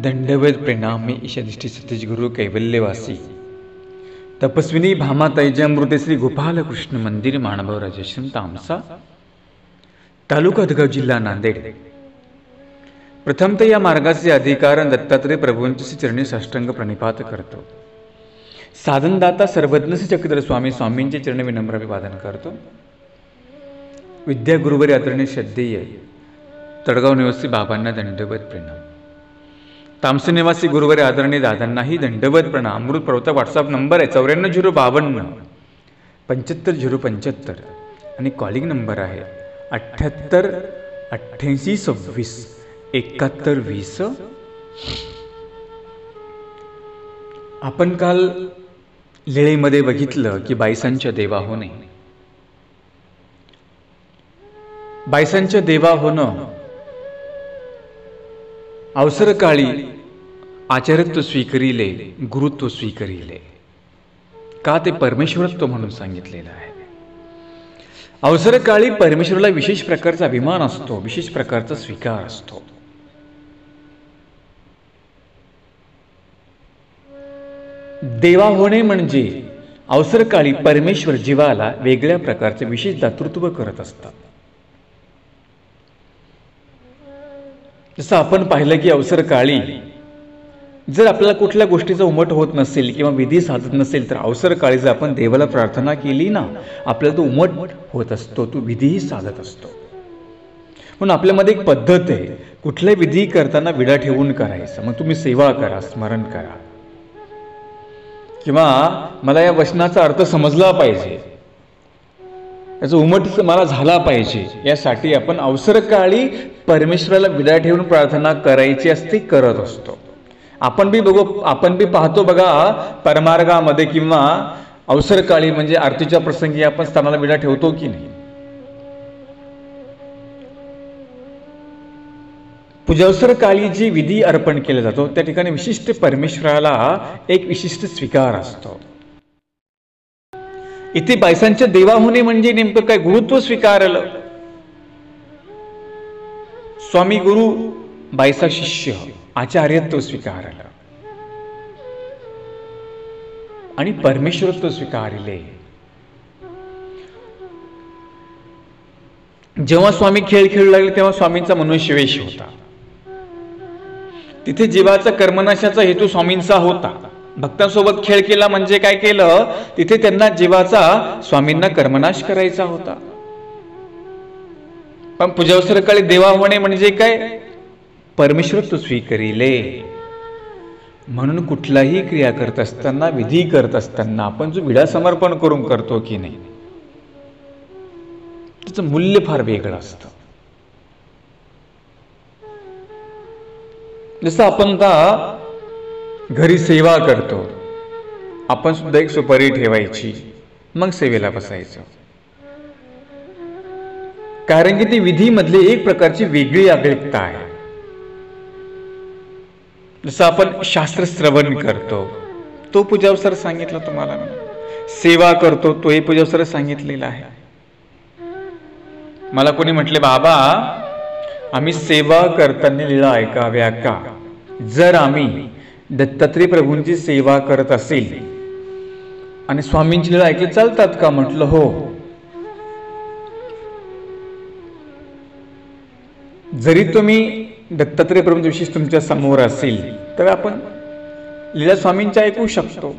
दंडवत प्रणाम मी ईशाधिष्ठी सतीश गुरु कैवल्यवासी तपस्विनी भामा तैजामृते श्री गोपाल कृष्ण मंदिर माणगाव राजश्रम तामसा तालुका हदगाव जिल्हा नांदेड। प्रथमतः या मार्गाचे अधिकार दत्तात्रय प्रभूंचे चरणी साष्टांग प्रणिपात करतो। साधनदाता सर्वज्ञ चक्रधर स्वामींचे चरणी विनम्र अभिवादन करतो। विद्या गुरुवरी आदरणीय श्रद्धेय तडगाव निवासी बाबांना दंडवत प्रणाम। तामसी निवासी गुरुवरी आदरणीय दादांनाही दंडवत प्रणाम। अमृत प्रवता व्हॉट्सअप नंबर आहे 94 052 75 आणि कॉलिंग नंबर आहे 78 88 26 71 20। आपण काल लीळेमध्ये बघितलं की बायसांच्या देवा होणे, बायसांच्या देवा होणं अवसर काळी आचार्यत्व स्वीकारिले, गुरुत्व स्वीकारिले का ते परमेश्वरत्व म्हणून सांगितलेलं आहे। अवसर काळी परमेश्वराला विशेष प्रकारचा अभिमान असतो, विशेष प्रकारचा स्वीकार असतो। देवा होणे म्हणजे अवसर काळी परमेश्वर जीवाला वेगळ्या प्रकारचे विशेष दातृत्व करत असतात। जसं आपण पाहिलं की अवसर काळी जर आपल्याला कुठल्या गोष्टीचा उमट होत नसेल किंवा विधी साधत नसेल तर अवसर काळी जर आपण देवाला प्रार्थना केली ना, आपल्याला तो उमट होत असतो, तो विधीही साधत असतो। म्हणून आपल्यामध्ये एक पद्धत आहे, कुठल्या विधी करताना विडा ठेवून करायचं। मग तुम्ही सेवा करा, स्मरण करा, किंवा मला या वचनाचा अर्थ समजला पाहिजे, याचा उमट मला झाला पाहिजे, यासाठी आपण अवसर काळी परमेश्वराला विडा ठेवून प्रार्थना करायची असते, करत असतो। आपण बी पाहतो बघा परमार्गामध्ये किंवा अवसर काळी म्हणजे आरतीच्या प्रसंगी आपण स्थानाला विडा ठेवतो की नाही। पूजावसर काळी जी विधी अर्पण केला जातो त्या ठिकाणी विशिष्ट परमेश्वराला एक विशिष्ट स्वीकार असतो। इथे बायसांच्या देवा होणे म्हणजे नेमकं काय? गुरुत्व स्वीकारलं। स्वामी गुरु, बायसा शिष्य, आचार्यत्व स्वीकारलं आणि परमेश्वरत्व स्वीकारले। जेव्हा स्वामी खेळ खेळू लागले तेव्हा स्वामींचा मनुष्यवेश होता। तिथे जीवाचा कर्मनाशाचा हेतू स्वामींचा होता। भक्तांसोबत खेळ केला म्हणजे काय केलं? तिथे त्यांना जीवाचा स्वामींना कर्मनाश करायचा होता। पण पूजावसर काळी देवा होणे म्हणजे काय? परमेश्वरत्व स्वीकारिले। म्हणून कुठलाही क्रिया करत असताना, विधी करत असताना आपण जो विडा समर्पण करून करतो की नाही, त्याचं मूल्य फार वेगळं असतं। जसं आपण घरी सेवा करतो, आपण सुद्धा एक सुपारी ठेवायची, मग सेवेला बसायचं। कारण की ती विधी मधली एक प्रकारची वेगळी आगळिकता आहे। जसं आपण शास्त्र श्रवण करतो, तो पूजावसर सांगितलं तुम्हाला मी, सेवा करतो तोही पूजावसर सांगितलेला आहे। मला कोणी म्हटले, बाबा आम्ही सेवा करताना लीळा ऐकाव्या का? जर आम्ही दत्तात्रय प्रभूंची सेवा करत असेल आणि स्वामींची लीळा ऐकली चालतात का? म्हटलं हो। जरी तुम्ही दत्तात्रय प्रभूंचा विशेष तुमच्या समोर असेल तर आपण लीळा स्वामींच्या ऐकू शकतो,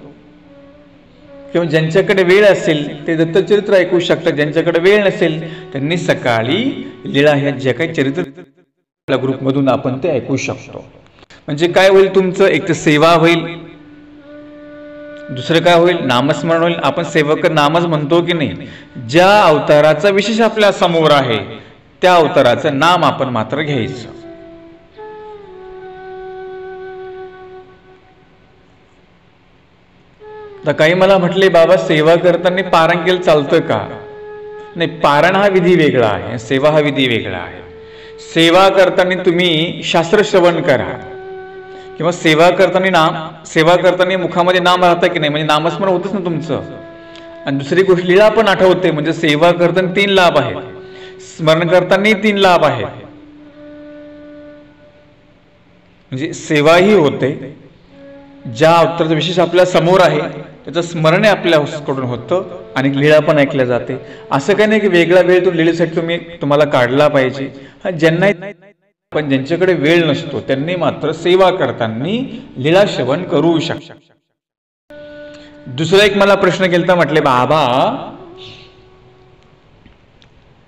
किंवा ज्यांच्याकडे वेळ असेल ते दत्तचरित्र ऐकू शकतात, ज्यांच्याकडे वेळ नसेल त्यांनी सकाळी लीळा ह्या ज्या काही चरित्र आपल्या ग्रुपमधून आपण ते ऐकू शकतो। म्हणजे काय होईल? तुमचं एक तर सेवा होईल, दुसरं काय होईल? नामस्मरण होईल। आपण सेवक नामच म्हणतो की नाही, ज्या अवताराचा विशेष आपल्या समोर आहे त्या अवताराचं नाम आपण मात्र घ्यायचं। तर काही मला म्हटले, बाबा सेवा करताना पारायण केलं चालतं का? नाही, पारायण हा विधी वेगळा आहे, सेवा हा विधी वेगळा आहे। सेवा करताना तुम्ही शास्त्र श्रवण करा, किंवा सेवा करताना मुखामध्ये नाम राहतं की नाही, म्हणजे नामस्मरण होतच ना तुमचं। आणि दुसरी गोष्ट लीळा पण आठवते, म्हणजे सेवा करताना 3 लाभ आहेत, स्मरण करताना 3 लाभ आहेत। म्हणजे सेवाही होते, ज्या अवताराचा विशेष आपल्या समोर आहे त्याचं स्मरण आपल्याकडून होतं आणि लीळा पण ऐकल्या जाते. असं काही नाही की वेगळा वेळ तो लीळेसाठी तुम्हाला काढला पाहिजे. हा ज्यांना पण ज्यांच्याकडे वेळ नसतो त्यांनी मात्र सेवा करताना लीळा श्रवण करू शकतात. दुसरा एक मला प्रश्न केलता, म्हटले बाबा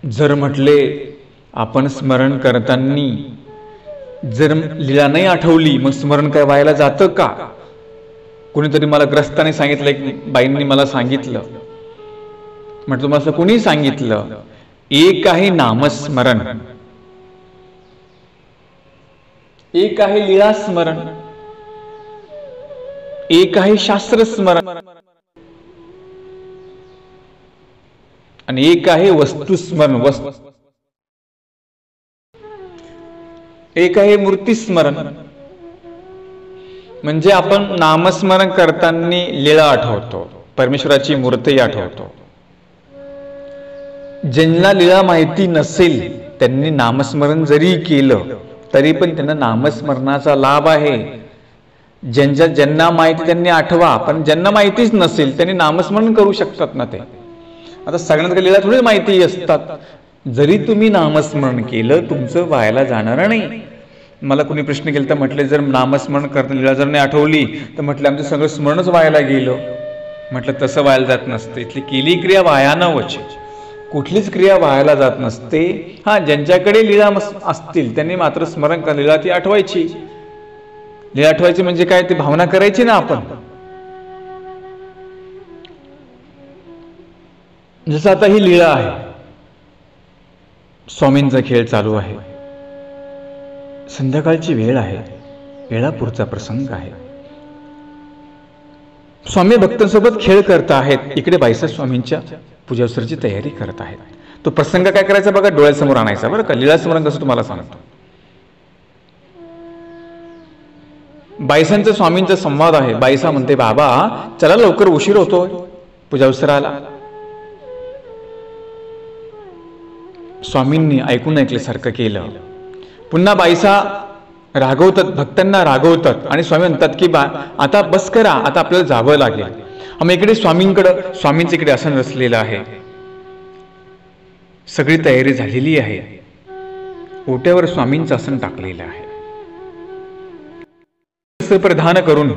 जर म्हटले आपण स्मरण करताना जर लीळा नाही आठवली मग स्मरण काय व्हायला जातं का? कोणीतरी मला ग्रस्ताने सांगितलं, एक बाईंनी मला सांगितलं. म्हटलं तुम्हाला असं कोणी सांगितलं? एक आहे नामस्मरण, एक आहे लीळा स्मरण, एक आहे शास्त्र स्मरण आणि एक आहे वस्तू स्मरण. एक आहे मूर्ती स्मरण. म्हणजे आपण नामस्मरण करताना लीळा आठवतो, परमेश्वराची मूर्ती आठवतो. ज्यांना लीळा माहिती नसेल त्यांनी नामस्मरण जरी केलं तरी पण त्यांना नामस्मरणाचा लाभ आहे. ज्यांना माहिती त्यांनी आठवा, पण ज्यांना माहितीच नसेल त्यांनी नामस्मरण करू शकतात ना. ते आता सगळ्यांना लीळा थोडी माहिती असतात. जरी तुम्ही नामस्मरण केलं तुमचं व्हायला जाणार नाही. मला कोणी प्रश्न केला तर म्हटले जर नामस्मरण करताना लीळा जर नाही आठवली तर म्हटलं आमचं सगळं स्मरणच व्हायला गेलं. म्हटलं तसं व्हायला जात नसतं. इथली केली क्रिया वाया न वचे, कुठलीच क्रिया व्हायला जात नसते. हा ज्यांच्याकडे लीळा असतील त्यांनी मात्र स्मरण कर, लीळा ती आठवायची. लीळा आठवायची म्हणजे काय, ती भावना करायची ना आपण. जसं आता ही लीळा आहे, स्वामींचा खेळ चालू आहे, संध्याकाळची वेळ आहे, वेळापूरचा प्रसंग आहे. स्वामी भक्तांसोबत खेळ करत आहेत. इकडे बाईसाहेब स्वामींच्या पूजावसरची तयारी करत आहेत. तो प्रसंग काय करायचा बघा, डोळ्यासमोर आणायचा बरं का. लीळा स्मरण कसं तुम्हाला सांगतो. बाईसांचा स्वामींचा संवाद आहे. बाईसा म्हणते बाबा चला लवकर उशीर होतोय पूजावसराला. स्वामींनी ऐकून ऐकल्यासारखं केलं. पुन्हा बाईसा रागवतात, भक्तांना रागवतात आणि स्वामी म्हणतात की आता बस करा, आता आपल्याला जावं लागेल. मग इकडे स्वामींचं इकडे आसन रचलेलं आहे, सगळी तयारी झालेली आहे. ओट्यावर स्वामींचं आसन टाकलेलं आहे. प्रधान करून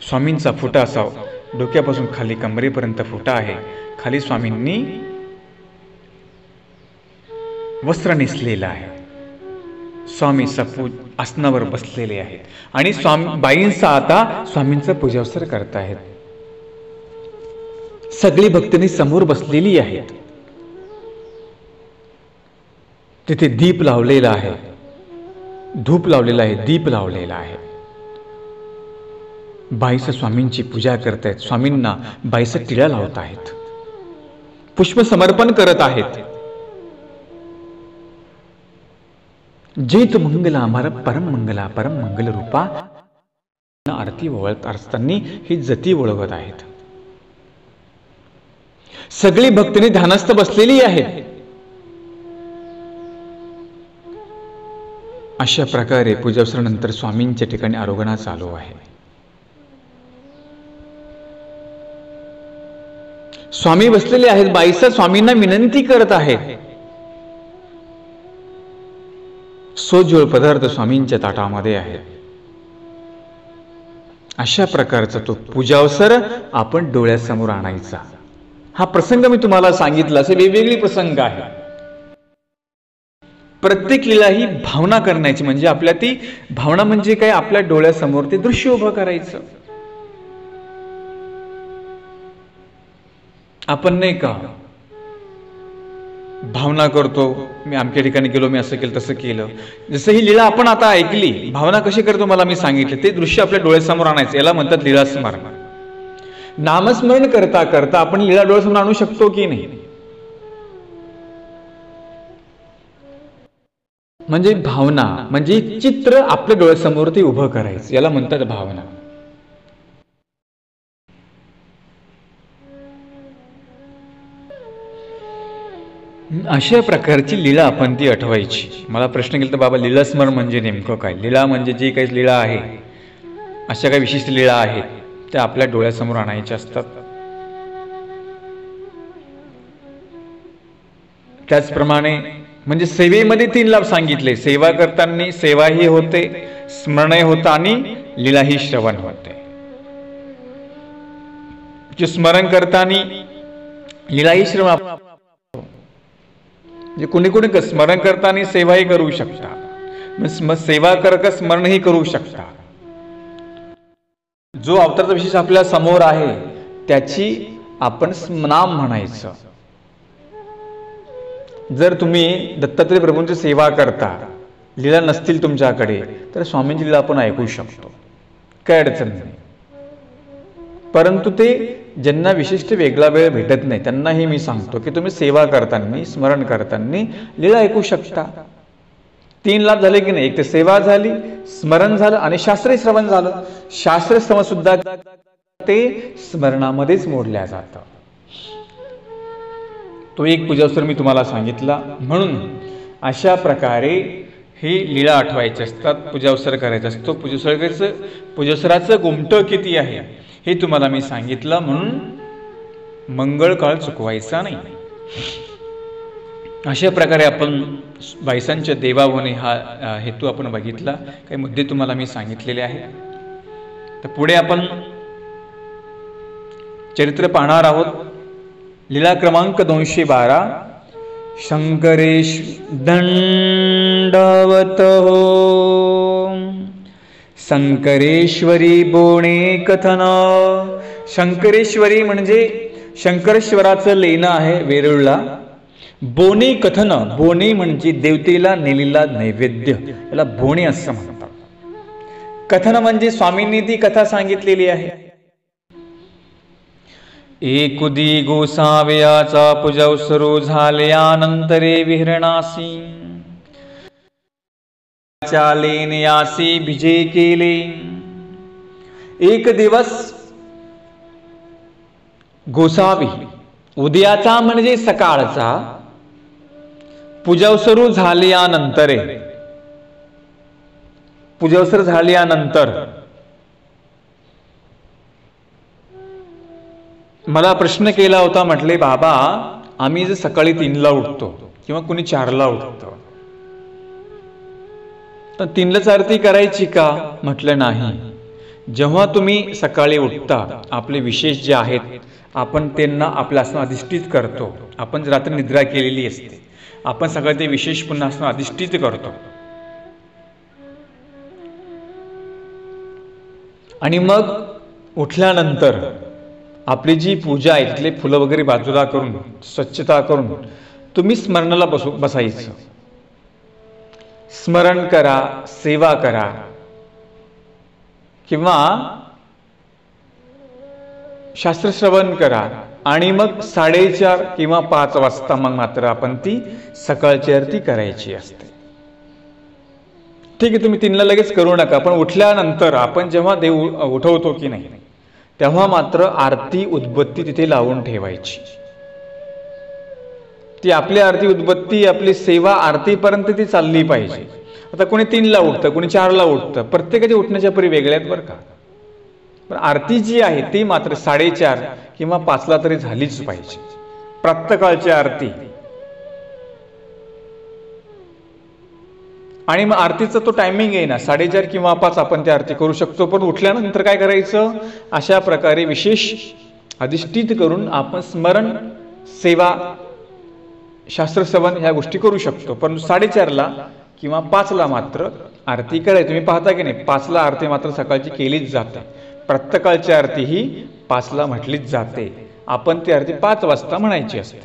स्वामींचा फुटा असावा, डोक्यापासून खाली कमरेपर्यंत फुटा आहे. खाली स्वामींनी वस्त्र नेसलेलं आहे. स्वामी सपूत आसनावर बसलेले आहेत आणि बाईंचा आता स्वामींचा पूजावसर करतायत. सगळी भक्तांनी समोर बसलेली आहेत. तिथे दीप लावलेला आहे, धूप लावलेला आहे, दीप लावलेला आहे. बाईसा स्वामींची पूजा करतायत. स्वामींना बाईसा टिळा लावत आहेत, पुष्प समर्पण करत आहेत. जेत मंगला परम मंगला परम मंगल रूपा आरती ओळखत असताना ही जती ओळखत आहेत. सगळी भक्तांनी ध्यानस्थ बसलेली आहेत. अशा प्रकारे पूजावसरानंतर स्वामींच्या ठिकाणी आरोगणा चालू आहे. स्वामी बसलेले आहेत. बाईसा स्वामींना विनंती करत आहेत. सोज्वळ पदार्थ स्वामींच्या ताटामध्ये आहे. अशा प्रकारचा तो पूजावसर आपण डोळ्यासमोर आणायचा. हा प्रसंग मी तुम्हाला सांगितला. असे वेगवेगळे प्रसंग आहे. प्रत्येक लीला ही भावना करण्याची, म्हणजे आपल्या ती भावना म्हणजे काय, आपल्या डोळ्यासमोर ते दृश्य उभं करायचं. आपण नाही का भावना करतो, मी अमक्या ठिकाणी गेलो, मी असं केलं तसं केलं. जसं ही लीळा आपण आता ऐकली, भावना कशी करतो मला मी सांगितलं, ते दृश्य आपल्या डोळ्यासमोर आणायचं. याला म्हणतात लीळा स्मरण. नामस्मरण करता करता आपण लीळा डोळ्यासमोर आणू शकतो की नाही? म्हणजे भावना म्हणजे चित्र आपल्या डोळ्यासमोर ते उभं करायचं, याला म्हणतात भावना. अशा प्रकारची लीला आपण ती आठवायची. मला प्रश्न केला तर बाबा लीला स्मरण म्हणजे नेमकं काय? लीला म्हणजे जी काही लीला आहे, अशा काही विशिष्ट लीला आहेत त्या आपल्या डोळ्यासमोर आणायच्या असतात. त्याचप्रमाणे म्हणजे सेवेमध्ये 3 लाभ सांगितले. सेवा करताना सेवाही होते, स्मरणही होतं आणि लीलाही श्रवण होते. जे स्मरण करताना लीलाही श्रवण, म्हणजे कुणी कुणी स्मरण करताना सेवाही करू शकता, सेवा कर स्मरणही करू शकता. जो अवताराचा विशेष आपल्या समोर आहे त्याची आपण नाम म्हणायचं. जर तुम्ही दत्तात्रय प्रभूंची सेवा करता, लीला नसतील तुमच्याकडे, तर स्वामींची लीला आपण ऐकू शकतो, काय अडचण नाही. परंतु ते ज्यांना विशिष्ट वेगळा वेळ भेटत नाही त्यांनाही मी सांगतो की तुम्ही सेवा करताना, स्मरण करताना लीला ऐकू शकता. 3 लाभ झाले की नाही? एक तर सेवा झाली, स्मरण झालं आणि शास्त्रीय श्रवण झालं. शास्त्रीय श्रवण सुद्धा ते स्मरणामध्येच मोडल्या जातं. तो एक पूजास्तर मी तुम्हाला सांगितला. म्हणून अशा प्रकारे ही लीला आठवायची असतात, पूजावसर करायचा असतो. पूजावसराचं गुमटं किती आहे हे तुम्हाला मी सांगितलं. म्हणून मंगळ काळ चुकवायचा नाही. अशा प्रकारे आपण बायसांच्या देवा होणे हा हेतू आपण बघितला. काही मुद्दे तुम्हाला मी सांगितलेले आहे. तर पुढे आपण चरित्र पाहणार आहोत. लीला क्रमांक 212. शंकरेश दंडवत हो शंकरेश्वरी बोणे कथन. शंकरेश्वरी म्हणजे शंकरेश्वराचं लेणं आहे वेरूळला. बोणे कथन, बोणे म्हणजे देवतेला नेलेला नैवेद्य, याला बोणे असं म्हणतात. कथन म्हणजे स्वामींनी ती कथा सांगितलेली आहे. एकुदी गोसाव्याचा पूजावसरू झाल्यानंतरे विहरणासी लेण्यासी भिजे केले. एक दिवस गोसावी, उद्याचा म्हणजे सकाळचा, पूजावसरू झाल्यानंतर, पूजावसर झाल्यानंतर मला प्रश्न केला होता. म्हटले बाबा आम्ही जर सकाळी 3ला उठतो किंवा कुणी 4ला उठतो तर 3लाच आरती करायची का? म्हटलं नाही. जेव्हा तुम्ही सकाळी उठता आपले विशेष जे आहेत आपण त्यांना आपल्या असणं अधिष्ठित करतो. आपण रात्री निद्रा केलेली असते, आपण सकाळी ते विशेष पुन्हा असणं अधिष्ठित करतो. आणि मग उठल्यानंतर आपली जी पूजा आहे तिथले फुलं वगैरे बाजूला करून स्वच्छता करून तुम्ही स्मरणाला बसायचं. स्मरण करा, सेवा करा किंवा शास्त्रश्रवण करा आणि मग 4:30 किंवा 5 वाजता मग मात्र आपण ती सकाळची आरती करायची असते. ठीक आहे, तुम्ही 3ला लगेच करू नका, पण उठल्यानंतर आपण जेव्हा देव उठवतो की नाही तेव्हा मात्र आरती उदबत्ती तिथे लावून ठेवायची. ती आपली आरती उदबत्ती, आपली सेवा आरतीपर्यंत ती चालली पाहिजे. आता कोणी 3ला उठतं, कोणी 4ला उठतं, प्रत्येकाच्या उठण्याच्या परी वेगळ्या आहेत बरं का. पण आरती जी आहे ती मात्र 4:30 किंवा 5ला तरी झालीच पाहिजे, प्रातःकाळची आरती. आणि मग आरतीचा तो टायमिंग आहे ना 4:30 किंवा 5 आपण ती आरती करू शकतो. पण उठल्यानंतर काय करायचं? अशा प्रकारे विशेष अधिष्ठित करून आपण स्मरण, सेवा, शास्त्रश्रवण ह्या गोष्टी करू शकतो. पण 4:30ला किंवा 5ला मात्र आरती करायची. तुम्ही पाहता की नाही 5ला आरती मात्र सकाळची केलीच जाते. प्रातःकाळची आरती ही 5ला म्हटलीच जाते. आपण ती आरती 5 वाजता म्हणायची असते.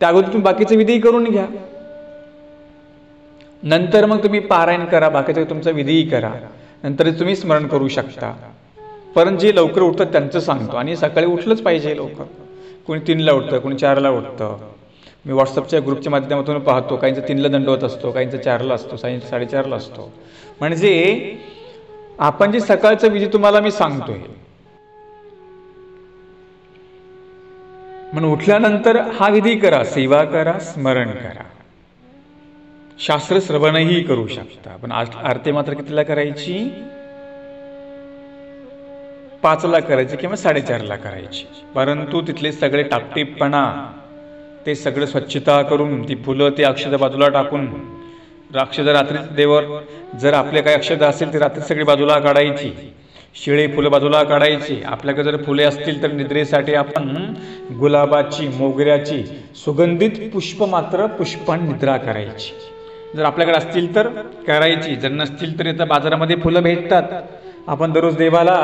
त्या अगोदर तुम्ही बाकीचे विधी करून घ्या. नंतर मग तुम्ही पारायण करा, बाकीचे तुमचा विधीही करा, नंतर तुम्ही स्मरण करू शकता. परंतु जे लवकर उठतात त्यांचं सांगतो. आणि सकाळी उठलंच पाहिजे लवकर. कोणी 3ला उठतं, कोणी 4ला उठतं. मी व्हॉट्सअपच्या ग्रुपच्या माध्यमातून पाहतो, काहींचा 3ला दंडवत असतो, काहींचा 4ला असतो, 4:30ला असतो. म्हणजे आपण जी सकाळचा विधी तुम्हाला मी सांगतोय म्हणून उठल्यानंतर हा विधी करा, सेवा करा, स्मरण करा. शास्त्र श्रवणही करू शकता, पण आरती मात्र कितीला करायची? 5ला करायची किंवा 4:30ला करायची. परंतु तिथले सगळे टापटीपणा, ते सगळं स्वच्छता करून, ती फुलं ते अक्षता बाजूला टाकून, अक्षता रात्री देवर जर आपले काही अक्षता असेल ती रात्री सगळी बाजूला काढायची, शिळे फुलं बाजूला काढायची. आपल्याकडे जर फुले असतील तर निद्रेसाठी आपण गुलाबाची, मोगऱ्याची सुगंधित पुष्प मात्र पुष्पान निद्रा करायची. जर आपल्याकडे असतील तर करायची, जर नसतील तर इथं बाजारामध्ये फुलं भेटतात. आपण दररोज देवाला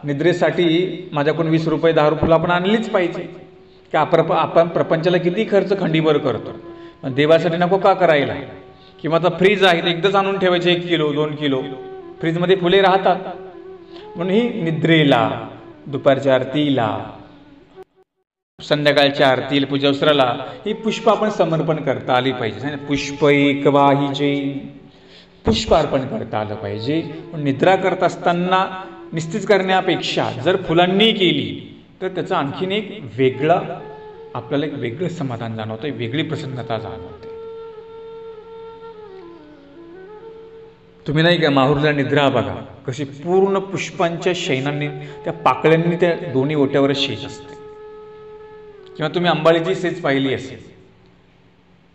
निद्रेसाठी माझ्याकडून 20 रुपये 10 रुपये आपण आणलीच पाहिजे. की आपण प्रपंचाला किती खर्च खंडीभर करतो, देवासाठी नको का करायला? किंवा आता फ्रीज आहे, एकदाच आणून ठेवायचे 1 किलो 2 किलो, फ्रीजमध्ये फुले राहतात. म्हणून ही निद्रेला, दुपारच्या आरतीला, संध्याकाळच्या आरतीला, पूजावस्त्राला ही पुष्प आपण समर्पण करता आली पाहिजे. पुष्प एक वाहिजे, पुष्प अर्पण करता आलं पाहिजे. निद्रा करत असताना निस्तीच करण्यापेक्षा जर फुलांनी केली तर त्याचं आणखीन एक वेगळा, आपल्याला एक वेगळं समाधान जाणवतं, वेगळी प्रसन्नता जाणवते. तुम्ही नाही का माहुरला निद्रा बघा, कशी पूर्ण पुष्पांच्या शैनांनी, त्या पाकळ्यांनी त्या दोन्ही ओट्यावर शेज असते. किंवा तुम्ही अंबाळीची सेज पाहिली असेल,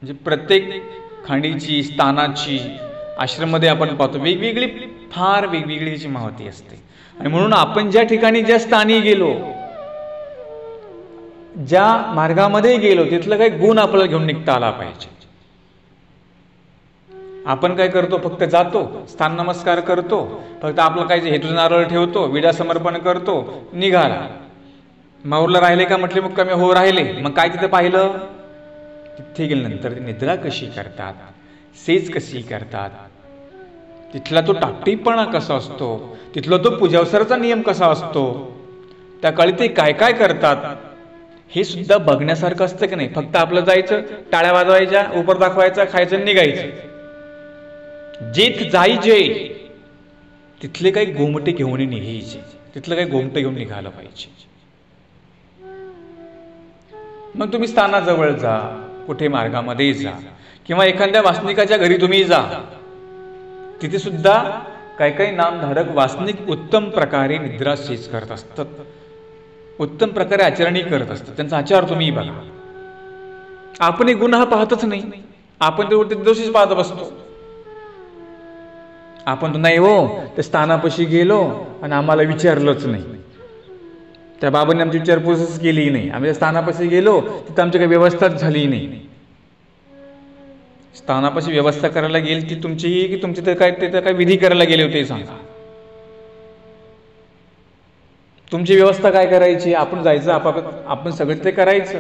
म्हणजे प्रत्येक खांडीची, स्थानाची, आश्रममध्ये आपण पाहतो वेगवेगळी, फार वेगवेगळी त्याची महती असते. आणि म्हणून आपण ज्या ठिकाणी, ज्या स्थानी गेलो, ज्या मार्गामध्ये गेलो, तिथलं काही गुण आपल्याला घेऊन निघता आला पाहिजे. आपण काय करतो? फक्त जातो, स्थान नमस्कार करतो, फक्त आपलं काय हेतू नारळ ठेवतो, विडा समर्पण करतो, निघाला. माऊरला राहिले का म्हटले मुक्कामी? हो राहिले. मग काय तिथे पाहिलं? तिथे गेल्यानंतर निद्रा कशी करतात, सेज कशी करतात, तिथला तो टापटीपणा कसा असतो, तिथला तो पूजावसराचा नियम कसा असतो, त्या काळी ते काय काय करतात, हे सुद्धा बघण्यासारखं असतं की नाही? फक्त आपलं जायचं, टाळ्या वाजवायच्या, उपर दाखवायचा, खायचं, निघायचं. जेथ जायचे तिथले काही गोमटे घेऊन निघायचे, तिथलं काही गोमटे घेऊन निघालं पाहिजे. मग तुम्ही स्थानाजवळ जा, कुठे मार्गामध्ये जा, किंवा एखाद्या वासनिकाच्या घरी तुम्ही जा, तिथे सुद्धा काही काही नामधारक वासनिक उत्तम प्रकारे निद्रा सेज करत असतात, उत्तम प्रकारे आचरणी करत असतात. त्यांचा आचार तुम्ही बघा. आपण एक गुन्हा पाहतच नाही, आपण ते दोषीच पाहत बसतो. आपण नाही हो, त्या स्थानापाशी गेलो आणि आम्हाला विचारलंच नाही, त्या बाबांनी आमची विचारपूसच केली नाही, आम्ही त्या स्थानापाशी गेलो तिथं आमची काही व्यवस्थाच झाली नाही. स्थानापाशी व्यवस्था करायला गेली ती तुमची की तुमची तर काय विधी करायला गेले होते सांगा? तुमची व्यवस्था काय करायची? आपण जायचं, आपण सगळं ते करायचं.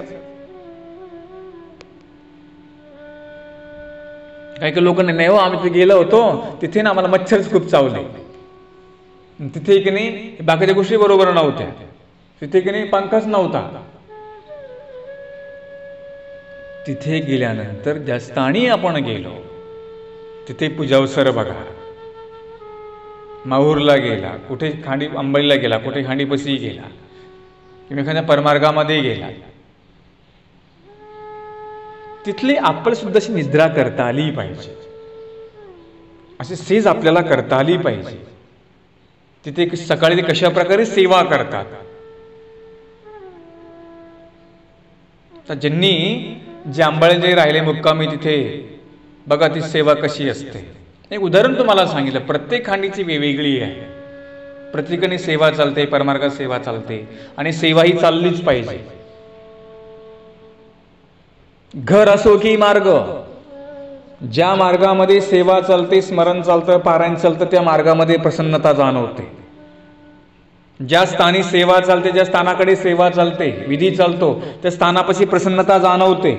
काही काही लोक नाही हो, आम्ही तिथे गेलो होतो, तिथे ना आम्हाला मच्छरच खूप चावले, तिथे की नाही बाकीच्या गोष्टी बरोबर नव्हत्या, तिथे की नाही पंखाच नव्हता. तिथे गेल्यानंतर ज्या स्थानी आपण गेलो तिथे पूजावसर बघा. माहूरला गेला, कुठे खांडी अंबाईला गेला, कुठे खांडीपशी गेला, किंवा एखाद्या परमार्गामध्ये गेला, तिथली आपल्याला सुद्धा अशी निद्रा करता आली पाहिजे, अशी सेज आपल्याला करता आली पाहिजे. तिथे सकाळी ते कशा प्रकारे सेवा करतात. तर ज्यांनी जे अंबाळे जे राहिले मुक्कामी तिथे बघा ती सेवा कशी असते. एक उदाहरण तुम्हाला सांगितलं, प्रत्येक खांडीची वेगवेगळी आहे, प्रत्येकाने सेवा चालते, परमार्गात सेवा चालते, आणि सेवा ही चाललीच पाहिजे. घर असो की मार्ग, ज्या मार्गामध्ये सेवा चालते, स्मरण चालतं, पारायण चालतं, त्या मार्गामध्ये प्रसन्नता जाणवते. ज्या स्थानी सेवा चालते, ज्या स्थानाकडे सेवा चालते, विधी चालतो, त्या स्थानापाशी प्रसन्नता जाणवते.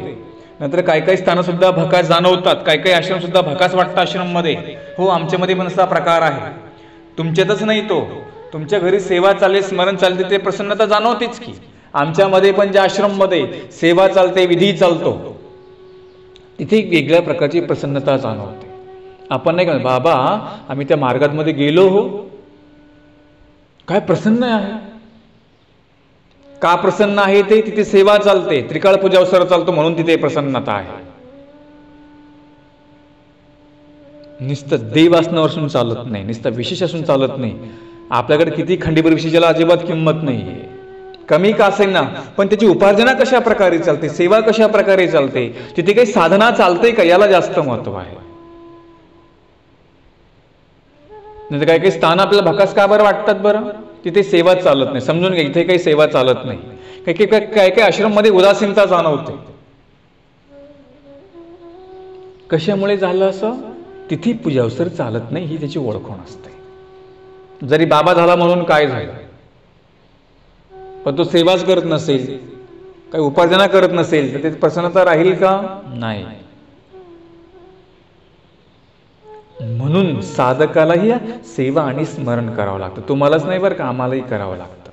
नंतर काही काही स्थानं सुद्धा भकास जाणवतात, काही काही आश्रम सुद्धा भकास वाटतं आश्रम मध्ये. हो, आमच्यामध्ये पण असा प्रकार आहे, तुमच्यातच नाही तो, तुमच्या घरी सेवा चालते, स्मरण चालते, ते प्रसन्नता जाणवतेच की. आमच्यामध्ये पण ज्या आश्रम मध्ये सेवा चालते, विधी चालतो, तिथे एक वेगळ्या प्रकारची प्रसन्नता जाणवते. आपण नाही का बाबा आम्ही त्या मार्गामध्ये गेलो हो, काय प्रसन्न आहे, का प्रसन्न आहे ते तिथे सेवा चालते, त्रिकाळ पूजा अवसर चालतो म्हणून तिथे प्रसन्नता आहे. नुसतं देव असणं असून चालत नाही, नुसतं विशेष असून चालत नाही. आपल्याकडे किती खंडीभर विशेषाला अजिबात किंमत नाहीये, कमी का असेल ना, पण त्याची उपार्जना कशा प्रकारे चालते, सेवा कशा प्रकारे चालते, तिथे काही साधना चालते का, याला जास्त महत्व आहे. नाही काही काही स्थान आपल्याला भकास का बरं वाटतात बरं, तिथे सेवा चालत नाही. समजून घ्या, इथे काही सेवा चालत नाही. काही काही आश्रम मध्ये उदासीनता जाणवते. कशामुळे झालं असं, तिथे पूजावसर चालत नाही, ही त्याची ओळखून असते. जरी बाबा झाला म्हणून काय झालं, पण तो सेवाच करत नसेल, काही उपार्जना करत नसेल, तर त्याची प्रसन्नता राहील का, नाही. म्हणून साधकालाही सेवा आणि स्मरण करावं लागतं. तुम्हालाच नाही बरं का, आम्हालाही करावं लागतं.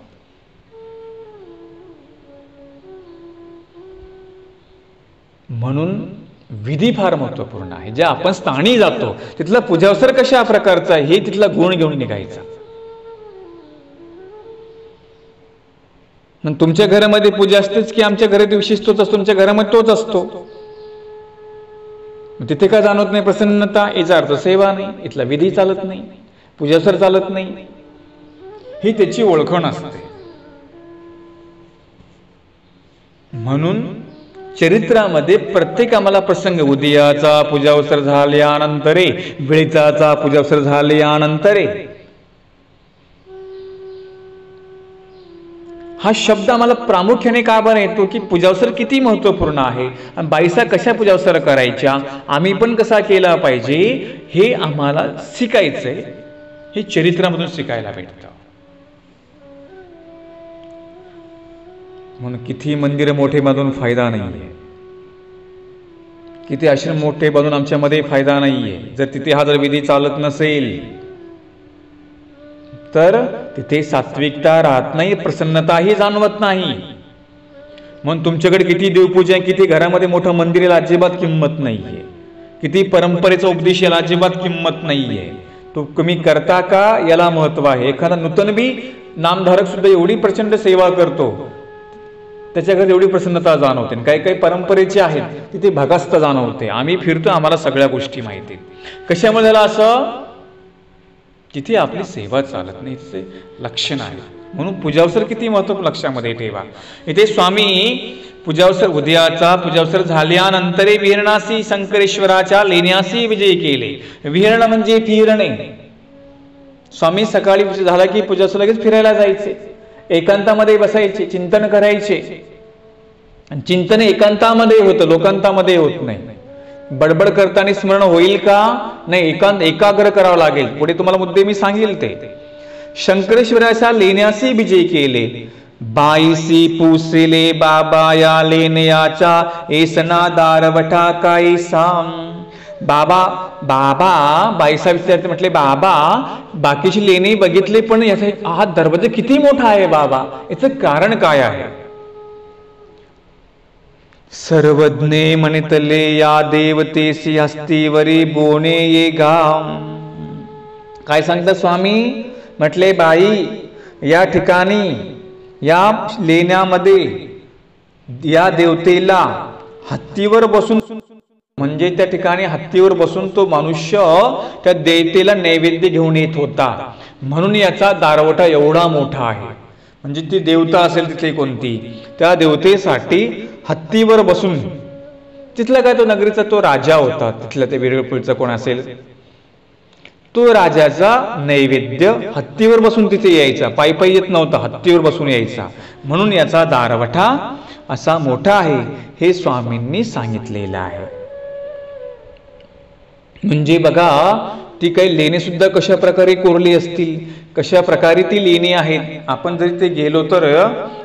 म्हणून विधी फार महत्वपूर्ण आहे. जे आपण स्थानी जातो तिथला पूजावसर कशा प्रकारचा आहे, हे तिथला गुण घेऊन निघायचा. मग तुमच्या घरामध्ये पूजा असतेच की आमच्या घरात विशेष तोच असतो, तुमच्या घरामध्ये तोच असतो, तिथे का जाणवत नाही प्रसन्नता, याचा अर्थ सेवा नाही, इथला विधी चालत नाही, पूजासर चालत नाही, ही त्याची ओळखण असते. म्हणून चरित्रामध्ये प्रत्येक आम्हाला प्रसंग, उदयाचा पूजावसर झाल्यानंतरे, वेळीचाचा पूजावसर झाल्यानंतरे, हा शब्द आम्हाला प्रामुख्याने का बरं येतो की पूजावसर किती महत्वपूर्ण आहे आणि बाईसा कशा पूजावसर करायच्या, आम्ही पण कसा केला पाहिजे, हे आम्हाला शिकायचंय. हे चरित्रामधून शिकायला भेटतं. म्हणून किती मंदिर मोठे बांधून फायदा नाहीये, किती आश्रम मोठे बांधून आमच्यामध्ये फायदा नाहीये, जर तिथे हा जर विधी चालत नसेल तर तिथे सात्विकता राहत नाही, प्रसन्नताही जाणवत नाही. म्हणून तुमच्याकडे किती देवपूजा, किती घरामध्ये मोठं मंदिर, याला अजिबात किंमत नाहीये. किती परंपरेचा उपदेश, याला अजिबात किंमत नाहीये. तो तुम्ही करता का, याला महत्व आहे. एखादा नूतन बी नामधारक सुद्धा एवढी प्रचंड सेवा करतो, त्याच्याकडे एवढी प्रसन्नता जाणवते. काही काही परंपरेचे आहेत तिथे भगास्त जाणवते. आम्ही फिरतो, आम्हाला सगळ्या गोष्टी माहिती. कशामुळे झालं असं, तिथे आपली सेवा चालत नाही, तिथे लक्षण आहे. म्हणून पूजावसर किती महत्व लक्षामध्ये ठेवा. इथे स्वामी पूजावसर, उदयाचा पूजावसर झाल्यानंतरे विहरणासी शंकरेश्वराच्या लेण्यासी विजय केले. विहरण म्हणजे फिरणे. स्वामी सकाळी झाला की पूजावसर लगेच फिरायला जायचे, एकांतामध्ये बसायचे, चिंतन करायचे. चिंतन एकांतामध्ये होतं, लोकांतामध्ये होत नाही. बडबड करताना स्मरण होईल का, नाही, एकाग्र करावं लागेल. पुढे तुम्हाला मुद्दे मी सांगेल ते. शंकरेश्वराच्या लेण्यासी विजय केले, बाईसी पुसले बाबा या लेण्याच्या, एसना दारवठा काय साम. बाबा बाबा बाईसा विचारते, म्हटले बाबा बाकीची लेणी बघितले पण याचा हा दरवाजा किती मोठा आहे बाबा, याचं कारण काय आहे. सर्वज्ञे म्हणितले या देवतेसी हस्तीवरी बोने ये गाव. काय सांगता स्वामी, म्हटले बाई या ठिकाणी या लेण्यामध्ये या देवतेला हत्तीवर बसून, म्हणजे त्या ठिकाणी हत्तीवर बसून तो मनुष्य त्या देवतेला नैवेद्य घेऊन येत होता, म्हणून याचा दारवटा एवढा मोठा आहे. म्हणजे ती देवता असेल तिथली कोणती, त्या देवतेसाठी हत्तीवर बसून, तिथला काय तो नगरीचा तो राजा होता, तिथला ते विरळपूरचा कोण असेल तो राजाचा नैवेद्य हत्तीवर बसून तिथे यायचा, पायी पायी येत नव्हता, हत्तीवर बसून यायचा. म्हणून याचा दारवठा असा मोठा आहे, हे स्वामींनी सांगितलेलं आहे. म्हणजे बघा ती काही लेणी सुद्धा कशा प्रकारे कोरली असतील, कशा प्रकारे ती लेणी आहेत. आपण जरी ते गेलो तर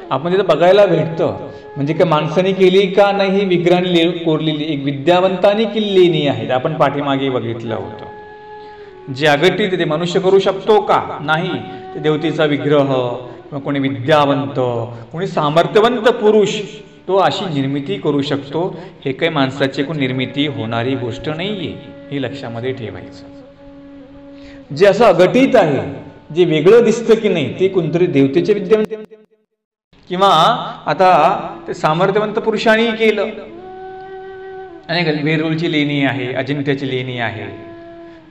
आपण तिथे बघायला भेटतं. म्हणजे काय माणसाने केली का नाही, ही विग्रहाने कोरलेली एक विद्यावंतांनी केलेली लेणी आहेत. आपण पाठीमागे बघितलं होतं. जे अगटी ते मनुष्य करू शकतो का, नाही, ते देवतेचा विग्रह किंवा कोणी विद्यावंत, कोणी सामर्थ्यवंत पुरुष तो अशी निर्मिती करू शकतो. हे काही माणसाची कोण निर्मिती होणारी गोष्ट नाहीये, हे लक्षामध्ये ठेवायचं. जे असं अघटित आहे, जे वेगळं दिसतं की नाही, ते कोणतरी देवतेचे विद्यावंत. किंवा आता ते सामर्थ्यवंत पुरुषांनी केलं, अनेक वेरूळची लेणी आहे, अजिंठ्याची लेणी आहे,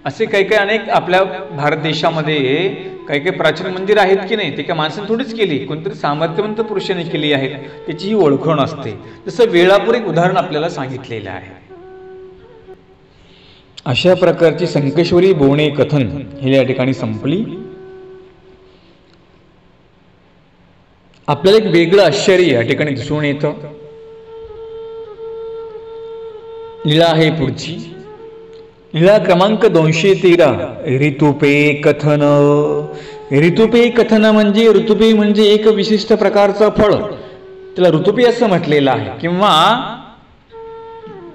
असे काही काही अनेक आपल्या भारत देशामध्ये काही काही प्राचीन मंदिर आहेत की नाही, ते काय माणसाने थोडीच केली, कोणतरी सामर्थ्यवंत पुरुषांनी केली आहेत, त्याची ही ओळखण असते. जसं वेळापूर एक उदाहरण आपल्याला सांगितलेलं आहे. अशा प्रकारची संकेश्वरी बोणे कथन हे या ठिकाणी संपली. आपल्याला एक वेगळं आश्चर्य या ठिकाणी दिसून येतं. लीळा आहे पुढची, लीळा क्रमांक 213, ऋतुपे कथन. ऋतुपे कथन म्हणजे ऋतुपे म्हणजे एक विशिष्ट प्रकारचं फळ, त्याला ऋतुपे असं म्हटलेलं आहे. किंवा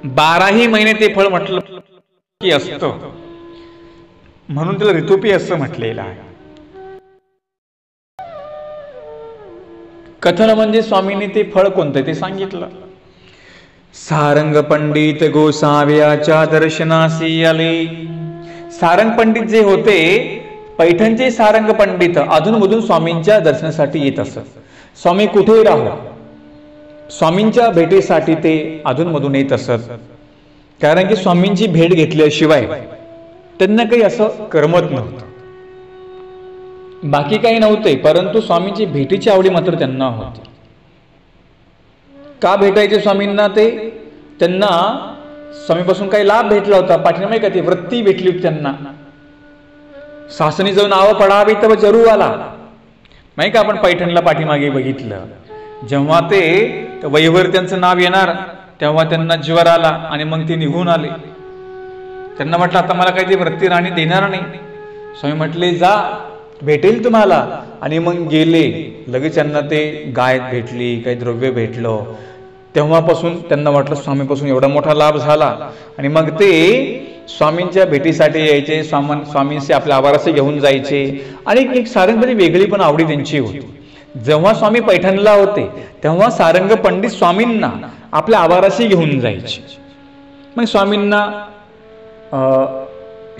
12ही महिने ते फळ म्हटलं की असतं, म्हणून त्याला ऋतुपे असं म्हटलेलं आहे. कथन म्हणजे स्वामींनी ते फळ कोणतं ते सांगितलं. सारंग पंडित गोसाव्याच्या दर्शनासी आले. सारंग पंडित जे होते, पैठणचे सारंग पंडित अधूनमधून स्वामींच्या दर्शनासाठी येत असत. स्वामी कुठे राहत, स्वामींच्या भेटीसाठी ते अधूनमधून येत असत. कारण की स्वामींची भेट घेतल्याशिवाय त्यांना काही असं करमत नव्हतं. बाकी काही नव्हते, परंतु स्वामींची भेटीची आवडी मात्र त्यांना होती. का भेटायचे स्वामींना ते? त्यांना स्वामीपासून काही लाभ भेटला होता, पाठिंबा का ती वृत्ती भेटली होती त्यांना. सासनी जो नाव पडावी तर जरूर आला, नाही का? आपण पैठणला पाठीमागे बघितलं, जेव्हा ते वैवर्त्यांचं नाव येणार तेव्हा त्यांना ज्वर आला आणि मग ते निघून आले. त्यांना म्हटलं आता मला काही ती वृत्ती राणी देणार नाही. स्वामी म्हटले जा, भेटेल तुम्हाला. आणि मग गेले. लगेच त्यांना ते गाय भेटली, काही द्रव्य भेटलं. तेव्हापासून त्यांना वाटलं स्वामीपासून एवढा मोठा लाभ झाला. आणि मग ते स्वामींच्या भेटीसाठी यायचे, स्वामींचे आपल्या आवारासे घेऊन जायचे. आणि एक सारंगमध्ये वेगळी पण आवडी त्यांची होती. जेव्हा स्वामी पैठणला होते तेव्हा सारंग पंडित स्वामींना आपल्या आवाराशी घेऊन जायचे. मग स्वामींना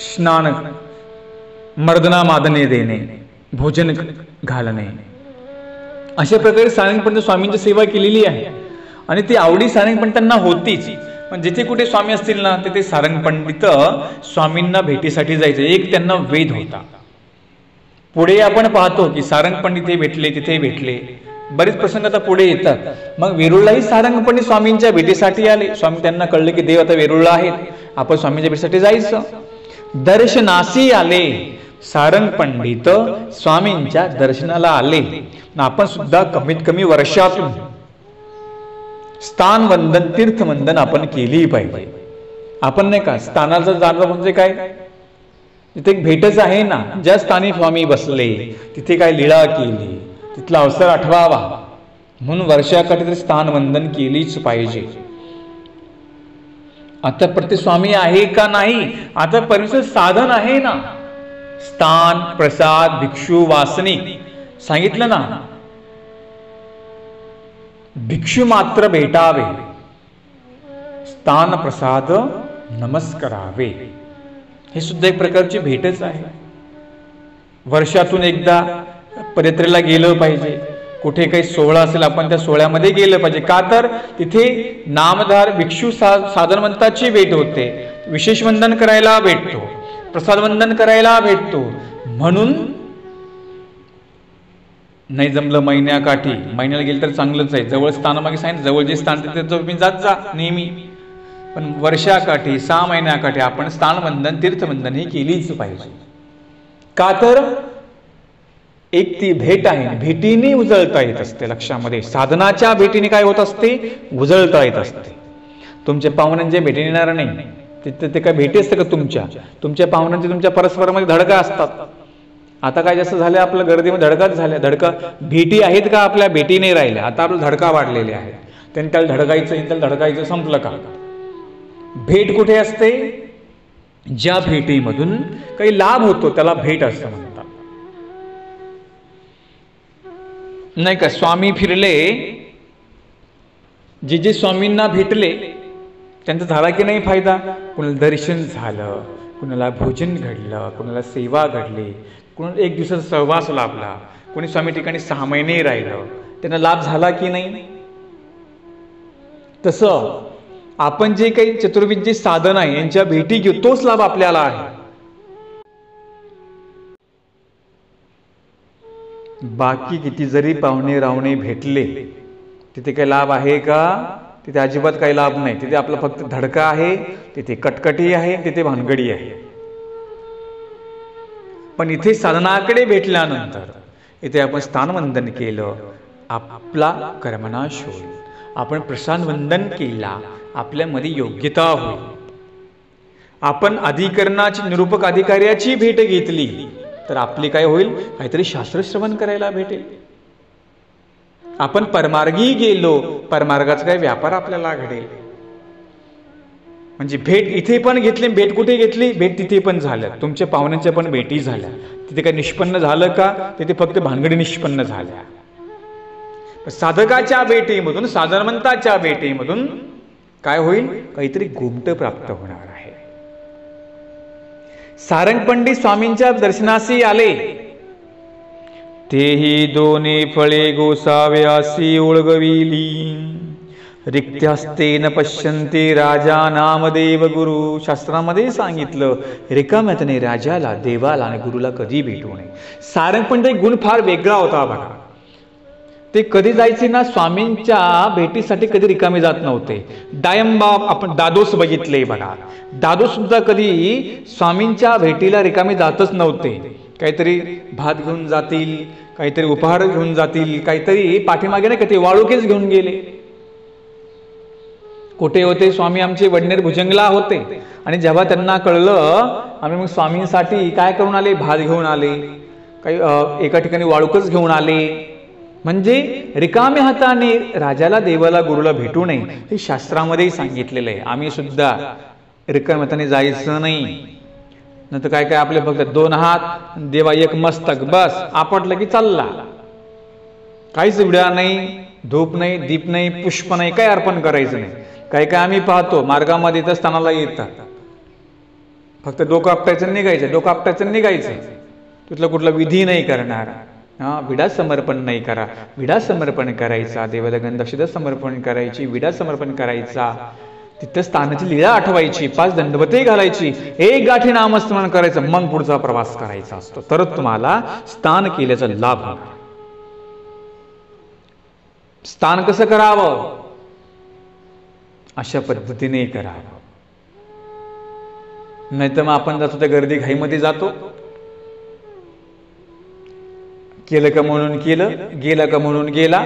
स्नान, मर्दना मादने देणे, भोजन घालणे, अशा प्रकारे सारंग पंडित स्वामींची सेवा केलेली आहे. आणि ती आवडी सारंग पंडितांना होतीच. पण जिथे कुठे स्वामी असतील ना तिथे सारंग पंडित स्वामींना भेटीसाठी जायचे, एक त्यांना वेध होता. पुढे आपण पाहतो की सारंग पंडित हे भेटले, तिथे भेटले, बरेच प्रसंग आता पुढे येतात. मग वेरूळलाही सारंग पंडित स्वामींच्या भेटीसाठी आले. स्वामी त्यांना कळले की देव आता वेरूळला आहेत, आपण स्वामींच्या भेटीसाठी जायचं. दर्शनासी आले. सारंग पंडित स्वामींच्या दर्शनाला आले. आपण सुद्धा कमीत कमी वर्षातून स्थान वंदन, तीर्थवंदन आपण केली पाहिजे. आपण नाही का स्थानाचं जाणं म्हणजे काय, तिथे एक भेटच आहे ना. ज्या स्थानी स्वामी बसले तिथे काय लीळा केली, तिथला अवसर आठवावा, म्हणून वर्षाकाठी तरी स्थान वंदन केलीच पाहिजे. आता प्रत्येक स्वामी आहे का नाही, आता परमेश्वर साधन आहे ना. स्थान, प्रसाद, भिक्षू, वासनिक सांगितलं ना. भिक्षू मात्र भेटावे, स्थान प्रसाद नमस्कारावे. हे सुद्धा एक प्रकारची भेटच आहे. वर्षातून एकदा पदयात्रेला गेलं पाहिजे. कुठे काही सोहळा असेल आपण त्या सोहळ्यामध्ये गेलं पाहिजे. का तर तिथे नामधार भिक्षू साधनवंताची भेट होते, विशेष वंदन करायला भेटतो, प्रसाद वंदन करायला भेटतो. म्हणून नाही जमलं महिन्याकाठी, महिन्याला गेलं तर चांगलंच आहे. जवळ स्थानामागे सांगितलं, जवळ जे स्थान तिथे तुम्ही जात जा नेहमी. पण वर्षाकाठी, 6 महिन्याकाठी आपण स्थानवंदन, तीर्थवंदन ही केलीच पाहिजे. का तर एक ती भेट आहे, भेटीने उजळता येत असते. लक्षामध्ये साधनाच्या भेटीने काय होत असते, उजळता येत असते. तुमच्या पाहुण्यांच्या भेटीने येणार नाही. तिथे ते काय भेटी असते का तुमच्या पाहुण्यांचे तुमच्या परस्परामध्ये धडका असतात. आता काय जास्त झालं, आपल्या गर्दीमध्ये धडकाच झाल्या. धडका भेटी आहेत का, आपल्या भेटी नाही राहिल्या. आता आपलं धडका वाढलेले आहेत. त्यांनी त्याला धडकायचं संपलं का. भेट कुठे असते, ज्या भेटीमधून काही लाभ होतो त्याला भेट असं म्हणतात. नाही का, स्वामी फिरले, जे स्वामींना भेटले त्यांचा झाला की नाही फायदा. कुणाला दर्शन झालं, कुणाला भोजन घडलं, कुणाला सेवा घडली, कुणाला एक दिवसाचा सहवास लाभला, कोणी स्वामी ठिकाणी 6 महिने राहिलं. त्यांना लाभ झाला की नाही? तसं आपण जे काही चतुर्विद्य साधन आहे यांच्या भेटी घेऊ, तोच लाभ आपल्याला आहे. बाकी किती जरी पाहुणे रावणे भेटले, तिथे काही लाभ आहे का? तिथे अजिबात काही लाभ नाही. तिथे आपला फक्त धडका आहे, तिथे कटकटी आहे, तिथे भानगडी आहे. पण इथे साधनाकडे भेटल्यानंतर, इथे आपण स्थानवंदन केलं, आपला कर्मनाश होईल. आपण प्रसाद वंदन केला, आपल्यामध्ये योग्यता होईल. आपण अधिकरणाची निरूपक अधिकाऱ्याची भेट घेतली तर आपली काय होईल? काहीतरी शास्त्र श्रवण करायला भेटेल. आपण परमार्गी गेलो, परमार्गाचा काही व्यापार आपल्याला घडेल. म्हणजे भेट इथे पण घेतली, भेट कुठे घेतली? भेट तिथे पण झाल्या, तुमच्या पाहुण्यांच्या पण भेटी झाल्या. तिथे काही निष्पन्न झालं का? तिथे फक्त भानगडी निष्पन्न झाल्या. साधकाच्या भेटीमधून, साधनवंताच्या भेटीमधून काय होईल? काहीतरी गोमट प्राप्त होणार आहे. सारंग पंडित स्वामींच्या दर्शनासी आले, तेही दोन्ही फळे गोसाव्यासी ओळगविली. रिक्त्यास्ते न पश्यन्ते राजा नामदेव गुरु. शास्त्रामध्ये सांगितलं, रिकाम्याने राजाला, देवाला आणि गुरुला कधी भेटू नये. सारंग पंडित गुण फार वेगळा होता बघा. ते कधी जायचे ना, स्वामींच्या भेटीसाठी कधी रिकामे जात नव्हते. डायंबाब आपण दादोस बघितले बघा, दादोस सुद्धा कधी स्वामींच्या भेटीला रिकामे जातच नव्हते. काहीतरी भात घेऊन जातील, काहीतरी उपहार घेऊन जातील, काहीतरी पाठीमागे नाही का ते वाळुकेच घेऊन गेले. कुठे होते स्वामी? आमचे वडनेर भुजंगला होते. आणि जेव्हा त्यांना कळलं आम्ही मग स्वामींसाठी काय करून आले? भात घेऊन आले, काही एका ठिकाणी वाळुकच घेऊन आले. म्हणजे रिकाम्या हाताने राजाला, देवाला, गुरुला भेटू नये हे शास्त्रामध्ये सांगितलेलं आहे. आम्ही सुद्धा रिकाम्या हाताने जायचं नाही. नंतर काय काय आपले फक्त 2 हात, देवा 1 मस्तक, बस आपटलं की चालला. काहीच विडा नाही, धूप नाही, दीप नाही, पुष्प नाही, काही अर्पण करायचं नाही. काय काय आम्ही पाहतो मार्गामध्ये तर स्थानाला येतात, फक्त डोकं आपटायचं निघायचं, डोकं आपटायचं निघायचं. तिथलं कुठला विधी नाही करणार. विडा समर्पण नाही करा. विडा समर्पण करायचा, देवाला गंधाक्षता समर्पण करायची, विडा समर्पण करायचा, तिथं स्थानाची लीळा आठवायची, 5 दंडवते घालायची, 1 गाठी नामस्मरण करायचं, मग पुढचा प्रवास करायचा असतो. तरच तुम्हाला स्थान केल्याचा लाभ होणार. स्थान कसं करावं? अशा पद्धतीने करावं. नाही तर मग आपण जातो त्या गर्दी घाईमध्ये जातो. केलं का म्हणून केलं, गेला का म्हणून गेला,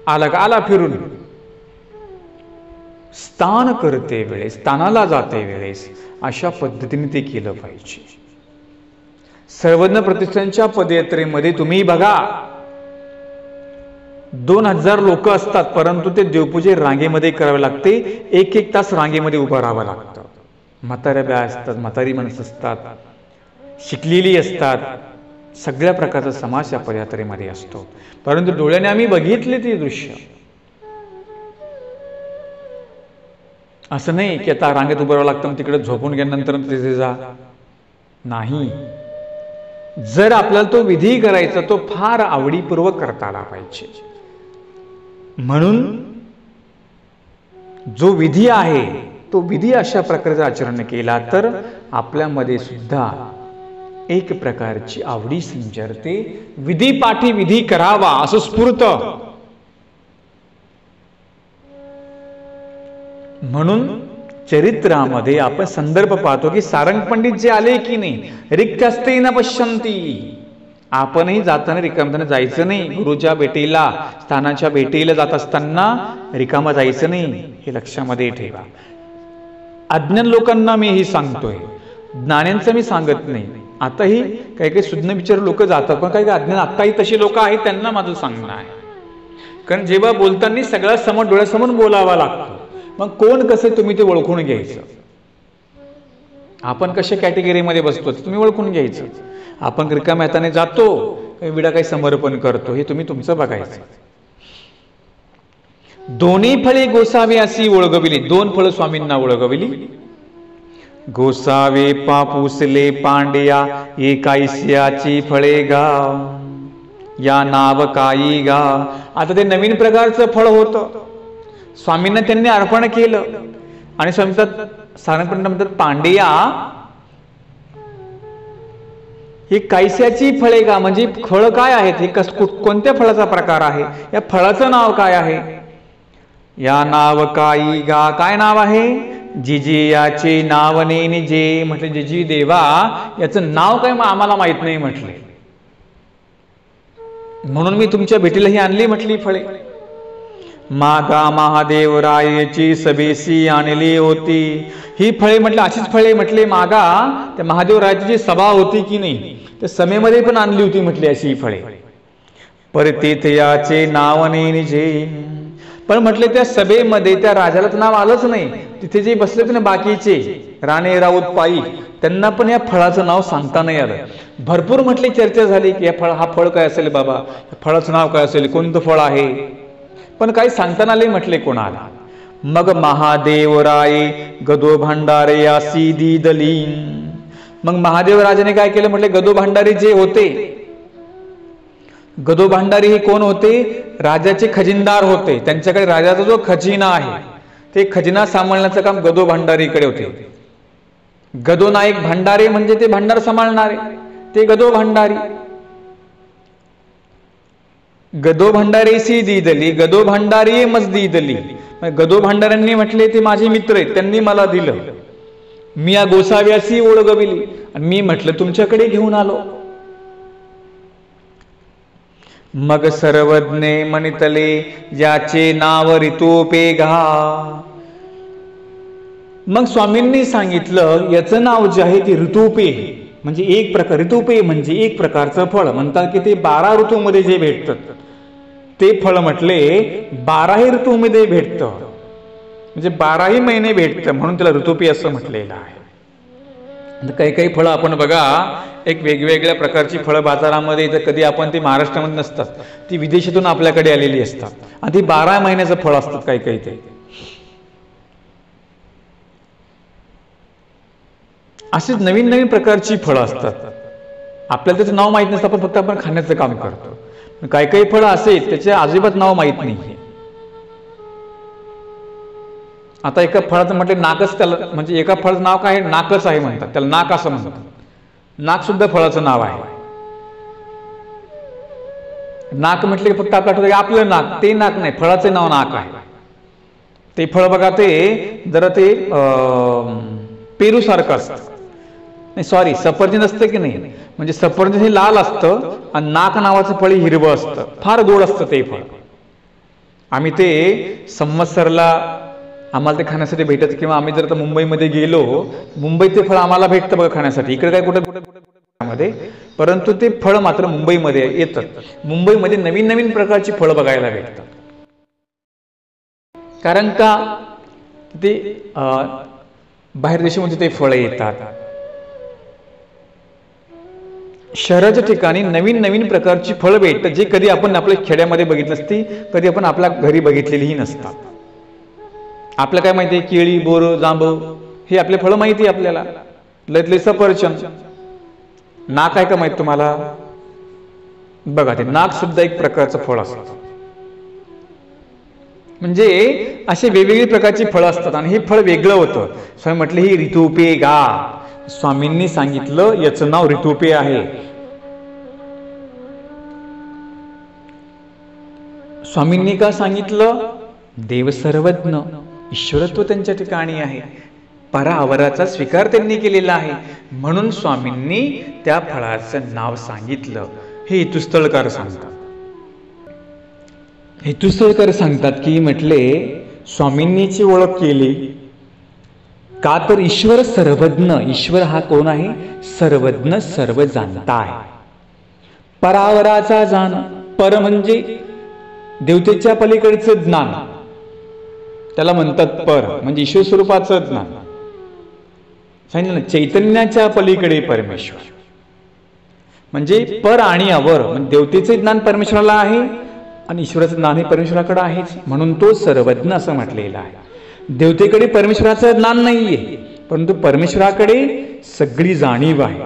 आला का आला फिरून. स्थान करते वेळेस, स्थानाला जाते वेळेस अशा पद्धतीने ते केलं पाहिजे. सर्वज्ञ प्रतिष्ठानच्या पदयात्रेमध्ये तुम्ही बघा 2000 लोक असतात, परंतु ते देवपूजे रांगेमध्ये करावे लागते. 1-1 तास रांगेमध्ये उभं राहावं लागतं. म्हाताऱ्या बाया असतात, म्हातारी माणसं असतात, शिकलेली असतात, सगळ्या प्रकारचा समाज या पदयात्रेमध्ये असतो. परंतु डोळ्याने आम्ही बघितले ते दृश्य. असं नाही की आता रांगेत उभं राहावं लागतं, तिकडे झोपून गेल्यानंतर तिथे जा, नाही. जर आपल्याला तो विधी करायचा, तो फार आवडीपूर्वक करता आला पाहिजे. म्हणून जो विधी आहे तो विधी अशा प्रकारचा आचरण केला तर आपल्यामध्ये सुद्धा एक प्रकारची आवडी संचारते. विधी पाठी विधी करावा असं स्फुरत. म्हणून चरित्रामध्ये आपण संदर्भ पाहतो की सारंग पंडित जे आले की नाही, रिक्तस्ते न पश्यन्ति. आपणही जाताना रिकामताना जायचं नाही. गुरुच्या भेटीला, स्थानाच्या भेटीला जात असताना रिकामा जायचं नाही, हे लक्षामध्ये ठेवा. अज्ञान लोकांना मी हे सांगतोय, ज्ञान्यांचं मी सांगत नाही. आताही काही काही सुज्ञ विचार लोक जातात, पण काही काही अज्ञान आताही तशी लोक आहेत, त्यांना माझं सांगणं आहे. कारण जेव्हा बोलताना सगळ्या समोर, डोळ्यासमोर बोलावा लागतो. मग कोण कसं तुम्ही ते ओळखून घ्यायचं. आपण कशा कॅटेगरीमध्ये बसतो तुम्ही ओळखून घ्यायचं. आपण रिकाम्या हाताने जातो, काही विडा काही समर्पण करतो, हे तुम्ही तुमचं बघायचं. दोन्ही फळे गोसावे अशी ओळगविली. 2 फळं स्वामींना ओळगविली. गोसावे पापुसले पांड्या, एकाईस्याची फळे गाव. या नाव काही गा. आता ते नवीन प्रकारचं फळ होतं, स्वामींना त्यांनी अर्पण केलं आणि स्वामी म्हणतात पांड्या ही कैस्याची फळे गा. म्हणजे फळ काय आहेत, हे कोणत्या फळाचा प्रकार आहे, या फळाचं नाव काय आहे. या नाव काही गा. काय नाव आहे. जिजी याचे नाव नेन जे. म्हटले जिजी देवा याचं नाव काय आम्हाला माहित नाही म्हटले, म्हणून मी तुमच्या भेटीला ही आणली म्हटली फळे. मागा महादेवरायाची सभेसी आणली होती. ही फळे म्हटलं अशीच फळे म्हटले मागा त्या महादेवरायाची जी सभा होती की नाही त्या सभेमध्ये पण आणली होती म्हटली अशी ही फळे. परतीथयाचे नाव नेन जे. पण म्हटले त्या सभेमध्ये त्या राजाला नाव आलंच नाही. तिथे जे बसले होते ना बाकीचे राणे राऊत पायी, त्यांना पण या फळाचं नाव सांगता नाही आलं. भरपूर म्हटली चर्चा झाली की हा फळ काय असेल बाबा, फळाचं नाव काय असेल, कोणतं फळ आहे, पण काही सांगता आले म्हटले कोणाला. मग महादेवराये गदो भांडारे यासी दिदली. मग महादेवराजाने काय केलं म्हटले, गदो भांडारी जे होते, गदो भांडारी हे कोण होते, राजाचे खजिनदार होते. त्यांच्याकडे राजाचा जो खजिना आहे ते खजिना सांभाळण्याचं काम गदो भांडारीकडे होते. गदो नाईक भांडारे म्हणजे ते भांडार सांभाळणारे, ते गदो भांडारी. गदो भांडारेसी दिदली, गदो भांडारी मज दिदली. गदो भांडाऱ्यांनी म्हटले ते माझे मित्र आहेत, त्यांनी मला दिलं, मी या गोसाव्यासी ओळगविली आणि मी म्हटलं तुमच्याकडे घेऊन आलो. मग सर्वज्ञे म्हणितले याचे नाव ऋतुपे घा. मग स्वामींनी सांगितलं याचं नाव जे आहे ते ऋतुपे, म्हणजे एक प्रकार, ऋतुपे म्हणजे एक प्रकारचं फळ. म्हणतात की ते 12 ऋतूमध्ये जे भेटतं ते फळ म्हटले 12ही ऋतूमध्ये भेटतं, म्हणजे 12ही महिने भेटतं, म्हणून त्याला ऋतुपे असं म्हटलेलं आहे. काही काही फळं आपण बघा, एक वेगवेगळ्या प्रकारची फळं बाजारामध्ये तर कधी आपण ती महाराष्ट्रामध्ये नसतात, ती विदेशातून आपल्याकडे आलेली असतात आणि ती 12 महिन्याचं फळ असतात. काही काही ते अशीच नवीन नवीन प्रकारची फळं असतात. आपल्याला त्याचं नाव माहित नसतं, पण फक्त आपण खाण्याचं काम करतो. काही काही फळं असे त्याचे अजिबात नाव माहित नाही. आता एका फळाचं म्हटले नाकच, त्याला म्हणजे एका फळाचं नाव काय आहे, नाकच आहे म्हणतात, त्याला नाक असं म्हणतात. नाक सुद्धा फळाचं नाव आहे. नाक म्हटले फक्त आपलं आपलं नाक, ते नाक नाही, फळाचे नाव नाक आहे. ते फळ बघा ते जरा ते पेरू सारखं असतं, नाही सॉरी सफरचंद असतं की नाही, म्हणजे सफरचंद हे लाल असतं आणि नाक नावाचं फळ हिरवं असतं, फार गोड असतं ते फळ. आम्ही ते संवत्सरला आम्हाला ते खाण्यासाठी भेटत, किंवा आम्ही जर मुंबईमध्ये गेलो, मुंबईत ते फळ आम्हाला भेटतं बघा खाण्यासाठी. इकडे काय कुठे मध्ये, परंतु ते फळ मात्र मुंबईमध्ये येतात. मुंबईमध्ये नवीन नवीन प्रकारची फळं बघायला भेटतात. कारण का ते बाहेर देशामध्ये ते फळं येतात. शहराच्या ठिकाणी नवीन नवीन प्रकारची फळं भेटतात, जे कधी आपण आपल्या खेड्यामध्ये बघितली नसती, कधी आपण आपल्या घरी बघितलेलीही नसतात. आपल्याला काय माहिती आहे, केळी, बोर, जांभूळ हे आपले फळं माहिती आहे आपल्याला. लयतले सफरचंद. नाक आहे का माहित तुम्हाला? बघा ते नाक सुद्धा एक प्रकारचं फळ असतं. म्हणजे असे वेगवेगळी प्रकारची फळं असतात आणि हे फळ वेगळं होतं. स्वामी म्हटले ही ऋतुपे गा. स्वामींनी सांगितलं याचं नाव ऋतुपे आहे. स्वामींनी का सांगितलं? देव सर्वज्ञ, ईश्वरत्व त्यांच्या ठिकाणी आहे, परावराचा स्वीकार त्यांनी केलेला आहे, म्हणून स्वामींनी त्या फळाचं नाव सांगितलं. हे हेतुस्थळकार सांगतात. हेतुस्थळकार सांगतात की म्हटले स्वामींनीची ओळख केली का, तर ईश्वर सर्वज्ञ, ईश्वर हा कोण आहे? सर्वज्ञ, सर्व जाणता आहे. परावराचा जाण, पर म्हणजे देवतेच्या पलीकडचं ज्ञान, त्याला म्हणतात पर, म्हणजे ईश्वर स्वरूपाचं ज्ञान. सांगितलं ना, चैतन्याच्या पलीकडे परमेश्वर, म्हणजे पर आणि अवर, म्हणजे देवतेचे ज्ञान परमेश्वराला आहे आणि ईश्वराचं ज्ञान हे परमेश्वराकडे आहेच, म्हणून तो सर्वज्ञ असं म्हटलेलं आहे. देवतेकडे परमेश्वराचं ज्ञान नाहीये, परंतु परमेश्वराकडे सगळी जाणीव आहे,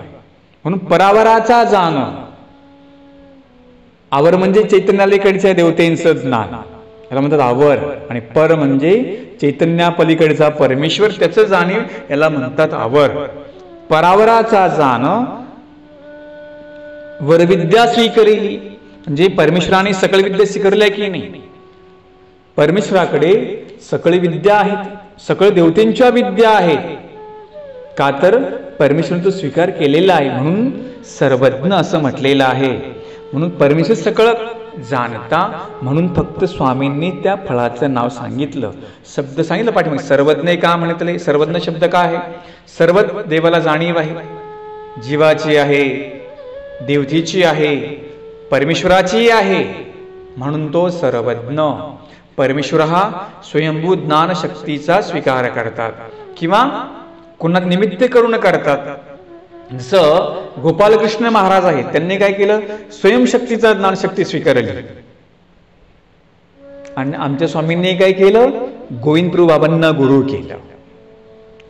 म्हणून परावराचा जाण. आवर म्हणजे चैतन्यालीकडच्या देवतेंचं ज्ञान, याला म्हणतात आवर. आणि पर म्हणजे चैतन्यापलीकडचा परमेश्वर, त्याचं जाणीव, याला म्हणतात आवर. परावराचा जाण वरविद्या स्वीकरेली, म्हणजे परमेश्वराने सकळ विद्या स्वीकारल्या की नाही. परमेश्वराकडे सकळ विद्या आहेत, सकळ देवतेंच्या विद्या आहेत. का तर परमेश्वराचा स्वीकार केलेला आहे, म्हणून सर्वज्ञ असं म्हटलेलं आहे. म्हणून परमेश्वर सकळ जाणता, म्हणून फक्त स्वामींनी त्या फळाचं नाव सांगितलं, शब्द सांगितलं पाठीमागे. सर्वज्ञ का म्हणतले, सर्वज्ञ शब्द का आहे? सर्व देवाला जाणीव आहे, जीवाची आहे, देवतेची आहे, परमेश्वराची आहे, म्हणून तो सर्वज्ञ. परमेश्वर हा स्वयंभू ज्ञान शक्तीचा स्वीकार करतात किंवा कुणा निमित्त करून करतात. जसं गोपालकृष्ण महाराज आहेत, त्यांनी काय केलं, स्वयंशक्तीचा ज्ञानशक्ती स्वीकारली. आणि आमच्या स्वामींनी काय केलं, गोविंदप्रभू बाबांना गुरु केलं.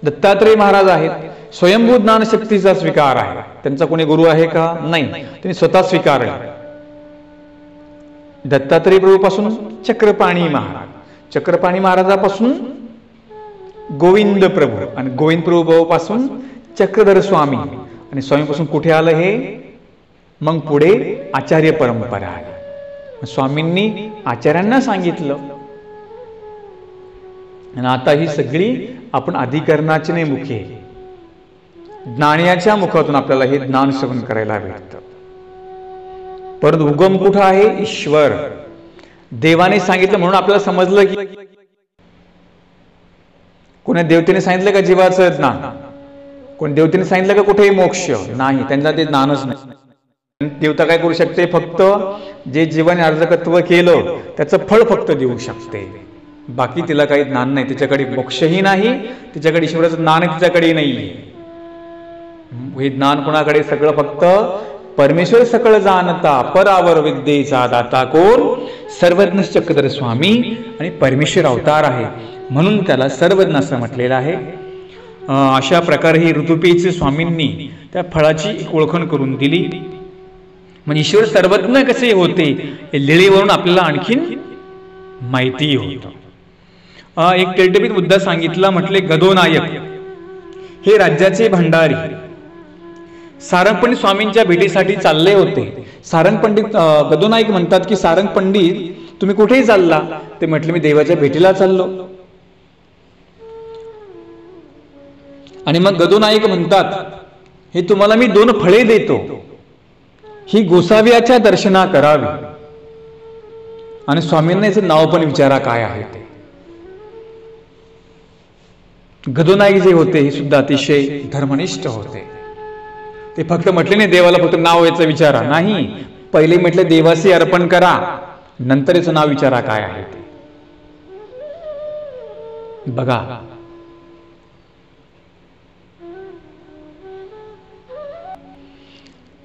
दत्तात्रय महाराज आहेत, स्वयंभू ज्ञानशक्तीचा स्वीकार आहे, त्यांचा कोणी गुरु आहे का? नाही, त्यांनी स्वतः स्वीकारले. दत्तात्रय प्रभू पासून चक्रपाणी महाराज, चक्रपाणी महाराजापासून गोविंद प्रभू, आणि गोविंद प्रभू पासून चक्रधर स्वामी, आणि स्वामीपासून कुठे आलं हे? मग पुढे आचार्य परंपरा आली. स्वामींनी आचार्यांना सांगितलं. आणि आता ही सगळी आपण अधिकरणाची नाही मुखे, ज्ञानियाच्या मुखातून आपल्याला हे ज्ञान श्रवण करायला भेटतं. परंतु उगम कुठं आहे? ईश्वर. देवाने सांगितलं म्हणून आपल्याला समजलं की, कोणी देवतेने सांगितलं का जीवाचं ज्ञान? कोण देवतेने सांगितलं का कुठेही मोक्ष? नाही, त्यांना ते ज्ञानच नाही. देवता काय करू शकते? फक्त जे जीवाने अर्जकत्व केलं त्याचं फळ फक्त देऊ शकते, बाकी तिला काही ज्ञान नाही. तिच्याकडे मोक्षही नाही, तिच्याकडे ईश्वराचं ज्ञान तिच्याकडे नाही. हे ज्ञान कोणाकडे? सगळं फक्त परमेश्वर सकळ जाणता, परावर विद्येचा दाता कोण? सर्वज्ञ चक्रधर स्वामी, आणि परमेश्वर अवतार आहे, म्हणून त्याला सर्वज्ञ असं म्हटलेलं आहे. अशा प्रकारे ही ऋतुपेचे स्वामींनी त्या फळाची एक ओळखण करून दिली. म्हणजे ईश्वर सर्वज्ञ कसे होते हे लीळेवरून आपल्याला आणखीन माहिती होतं. एक टेलटपीत मुद्दा सांगितला, म्हटले गदोनायक हे राज्याचे भंडारी सारंग पंडित स्वामींच्या भेटीसाठी चालले होते. सारंग पंडित गदोनायक म्हणतात की, सारंग पंडित तुम्ही कुठेही चालला? ते म्हटले मी देवाच्या भेटीला चाललो. आणि मग गदोनायक म्हणतात, हे तुम्हाला मी 2 फळे देतो, ही गोसाव्याच्या दर्शना करावी. आणि स्वामींना याचं नाव पण विचारा काय आहे ते. गदोनायक जे होते हे सुद्धा अतिशय धर्मनिष्ठ होते. ते फक्त म्हटले नाही देवाला फक्त नाव याचं विचारा, नाही, पहिले म्हटले देवाशी अर्पण करा, नंतर याचं नाव विचारा काय आहे ते. बघा,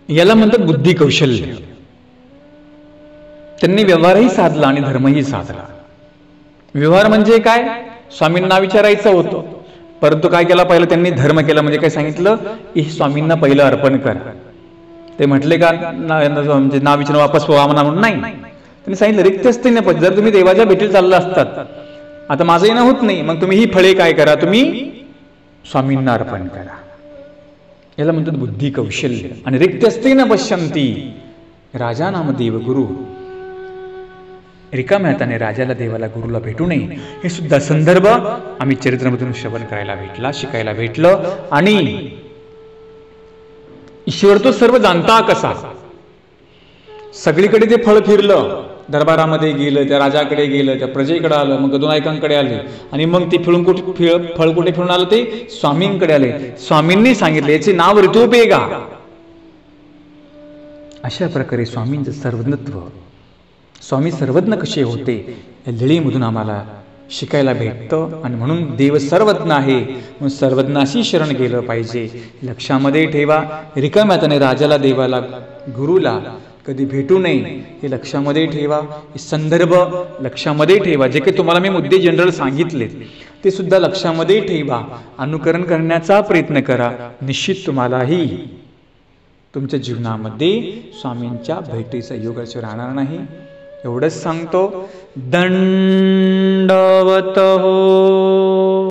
याला म्हणतात बुद्धी कौशल्य. त्यांनी व्यवहारही साधला आणि धर्मही साधला. व्यवहार म्हणजे काय? स्वामींना विचारायचं होतं, परंतु काय केला? पहिलं त्यांनी धर्म केला. म्हणजे काय सांगितलं? स्वामींना पहिलं अर्पण कर. ते म्हटले का म्हणजे नाव विचारून वापस म्हणा म्हणून? नाही, त्यांनी सांगितलं रिक्त असते ना. जर तुम्ही देवाच्या भेटीला चालला असतात, आता माझं येणं होत नाही, मग तुम्ही ही फळे काय करा? तुम्ही स्वामींना अर्पण करा. याला म्हणतात बुद्धी कौशल्य. आणि रिक्त असते ना पश्यंती राजा नाम देव गुरु, रिकाम्या हाताने राजाला देवाला गुरुला भेटू नये. हे सुद्धा संदर्भ आम्ही चरित्रामधून श्रवण करायला भेटला, शिकायला भेटलं. आणि ईश्वर तो सर्व जाणता कसा? सगळीकडे ते फळ फिरलं, दरबारामध्ये गेलं, त्या राजाकडे गेलं, त्या प्रजेकडे आलं, मग गदोनायकांकडे आले, आणि मग ते फळ कुठे फिरून आलं? ते स्वामींकडे आले. स्वामींनी सांगितले याचे नाव ऋतुपेगा. अशा प्रकारे स्वामींचं सर्वज्ञत्व, स्वामी सर्वज्ञ कसे होते या लीळेमधून आम्हाला शिकायला भेटतं. आणि म्हणून देव सर्वज्ञ आहे, म्हणून सर्वज्ञाशी शरण गेलं पाहिजे. लक्षामध्ये ठेवा, रिकाम्या हाताने राजाला देवाला गुरुला कधी भेटू नये हे लक्षामध्ये ठेवा. हे संदर्भ लक्षामध्ये ठेवा. जे काही तुम्हाला मी मुद्दे जनरल सांगितले ते सुद्धा लक्षामध्ये ठेवा. अनुकरण करण्याचा प्रयत्न करा. निश्चित तुम्हालाही तुमच्या जीवनामध्ये स्वामींच्या भेटीचा योग राहणार नाही. एवढंच सांगतो. दंडवत हो.